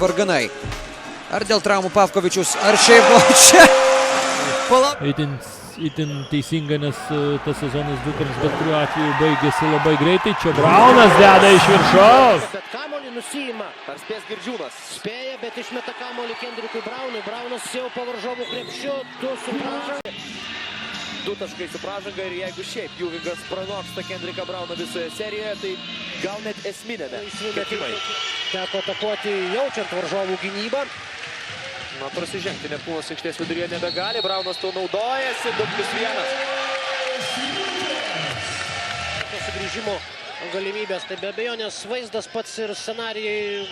varganai. Ar dėl traumų Pavkovičius, ar šiaip čia? Itin teisinga, nes tas sezonas dukams bet kuriuo atveju baigėsi labai greitai. Čia Braunas deda iš viršaus. Bet kamuolį nusiima. Ar spės Girdžiūnas? Spėja, bet išmeta kamuolį Kendrikui Braunui. Braunas jau po varžovų krepšiu. Du taškai su pražanga ir jeigu šiaip Juvingas pranoksta Kendriką Brauną visoje serijoje, tai gal net esminėme. Teko atakuoti jaučiant varžovų gynybą. Na, prasižengti Neptūnas aikštės viduryje nebegali, Braunas to naudojasi, 2+1. Sugrįžimo galimybės, tai be abejonės vaizdas pats ir scenarijai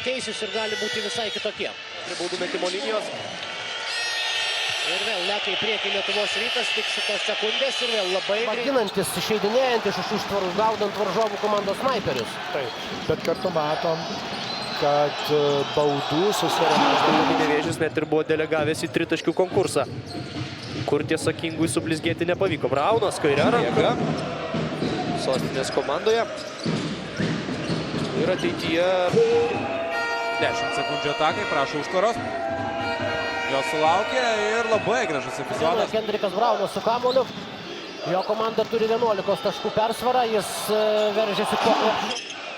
keisis ir gali būti visai kitokie. Prie baudų metimo linijos. Ir vėl lekia į priekį Lietuvos Rytas, tik šitos sekundės ir vėl labai ginantis, išeidinėjantis iš užtvarų, gaudant varžovų komandos snaiperius. Taip, bet kartu matom, kad baudų susirėmė. Nevėžis net ir buvo delegavęs į tritaškių konkursą, kur tiesa Kingui sublizgėti nepavyko. Braunas kairė ranka sostinės komandoje. Ir ateityje 10 sekundžių atakai, prašo užtvaros. Jos sulaukė ir labai gražus epizodas. Kendrikas Braunas su kamuoliu. Jo komanda turi 11 taškų persvarą, jis veržiasi po...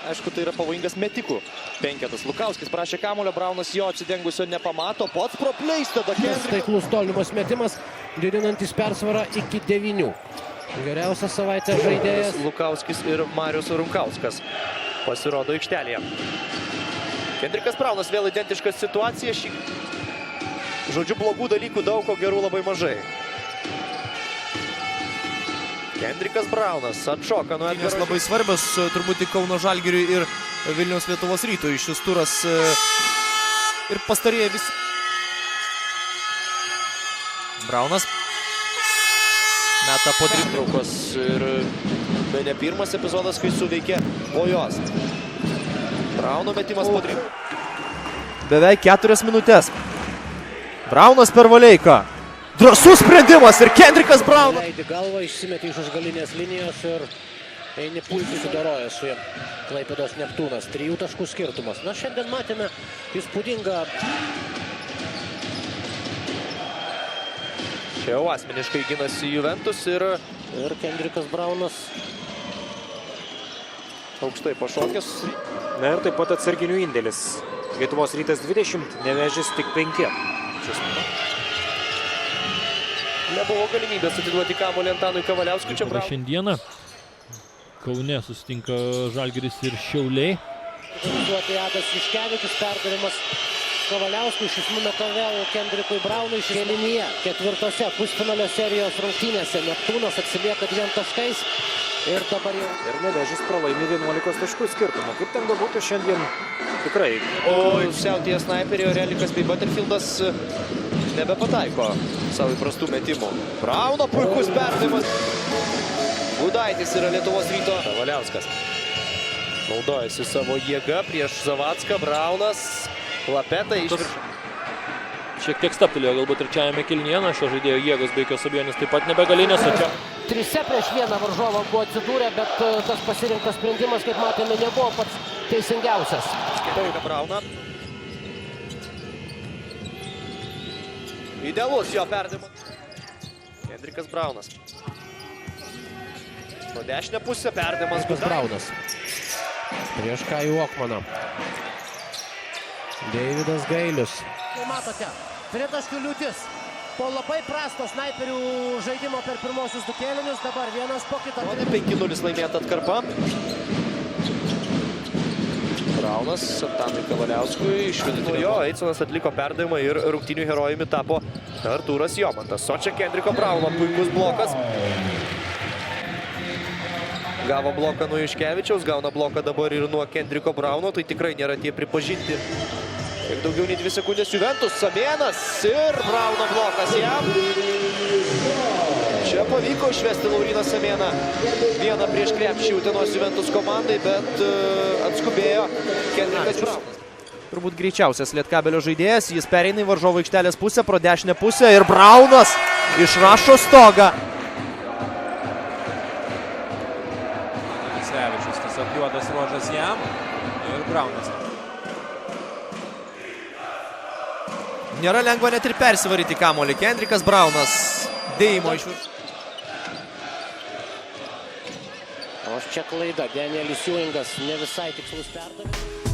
Aišku, tai yra pavojingas metikų penketas. Lukauskis prašė kamuolio, Braunas jo atsidengusio nepamato, pats propleisto. Taiklus tolimas metimas, didinantis persvarą iki 9. Geriausias savaitės žaidėjas. Lukauskis ir Marius Runkauskas pasirodo aikštelėje. Kendrikas Braunas vėl identiška situacija. Žodžiu, blogų dalykų daug, o gerų labai mažai. Kendrikas Braunas atšoka nuo Edgaras. Labai svarbios turbūt Kauno Žalgiriui ir Vilniaus Lietuvos Rytui. Šis turas ir pastarėje visi. Braunas Meta po drimtraukos ir ne pirmas epizodas, kai suveikė po jos. Brauno metimas po drimtraukos. beveik 4 minutės. Braunas per Valeiką. Drąsus sprendimas ir Kendrikas Braunas. Leidi galvą, išsimetė iš užgalinės linijos ir eini puikiai sudoroja su jam Klaipėdos Neptūnas. 3 taškų skirtumas. Na, šiandien matėme įspūdingą... Čia jau asmeniškai ginasi Juventus ir Kendrikas Braunas aukštai pašokęs. Na ir taip pat atsarginių indėlis. Lietuvos Rytas 20, Nevėžis tik 5. Nebuvo galimybės atiduoti kamuolį Antanui Kavaliauskui. Čia Braunas. Šiandieną Kaune susitinka Žalgiris ir Šiauliai. Adas Viškevičius, perdavimas Kavaliauskui, šis numeta vėl Kendrikui Braunui kėlinyje. 4 pusfinalio serijos rungtynėse Neptūnas atsilieka 2 taškais ir dabar jau... Ir Nevėžis pralaimi 11 taškų skirtumą. Kaip ten bebūtų šiandien tikrai. O siautėje snaiperiai Orelikas bei Butterfieldas nebepataiko savo įprastų metimų. Brauno puikus perdavimas. Gudaitis yra Lietuvos Ryto. Kavaliauskas naudojasi savo jėgą prieš Zavacką. Braunas lapetą iš viršų. Šiek tiek staptelėjo galbūt trečiajame kėlinyje, šio žaidėjo jėgos be jokios abejonės taip pat nebegalinės, o čia 3 prieš 1 varžovą buvo atsidūrę, bet tas pasirinktas sprendimas, kaip matėme, nebuvo pats teisingiausias. Skaitai Brauną. Idealus jo perdavimas. Kendrikas Braunas. Po dešinę pusę perdavimas Braunas. Prieš Kajų Okmaną. Deividas Gailius. Matote, tritaškių liūtis. Po labai prasto snaiperių žaidimo per pirmosius 2 kėlinius, dabar vienas po kitą. 5-0 laimėta atkarpa. Braunas Antanui Kavaliauskui išvidino jo. Eiconas atliko perdavimą ir rungtynių herojumi tapo Artūras Jomantas. O čia Kendriko Brauno puikus blokas. Gavo bloką nuo Juškevičiaus, gauna bloką dabar ir nuo Kendriko Brauno. Tai tikrai nėra tie pripažinti. Ir daugiau nei 2 sekundės Juventus, Samėnas ir Brauno blokas jam. Čia pavyko išvesti Lauryną Samėną. Vieną prieš krepšį Utenos Juventus komandai, bet atskubėjo Kendrikas Braunas. Turbūt greičiausias Lietkabelio žaidėjas. Jis pereina į varžovų aikštelės pusę, pro dešinę pusę ir Braunas išrašo stogą. Sevičius tiesiog juodas ruožas jam ir Braunas. Nėra lengva net ir persivaryti kamuolį. Kendrikas Braunas dėjimo iš viršų. O čia klaida. Danielis Ewingas ne visai tikslus perdavimas.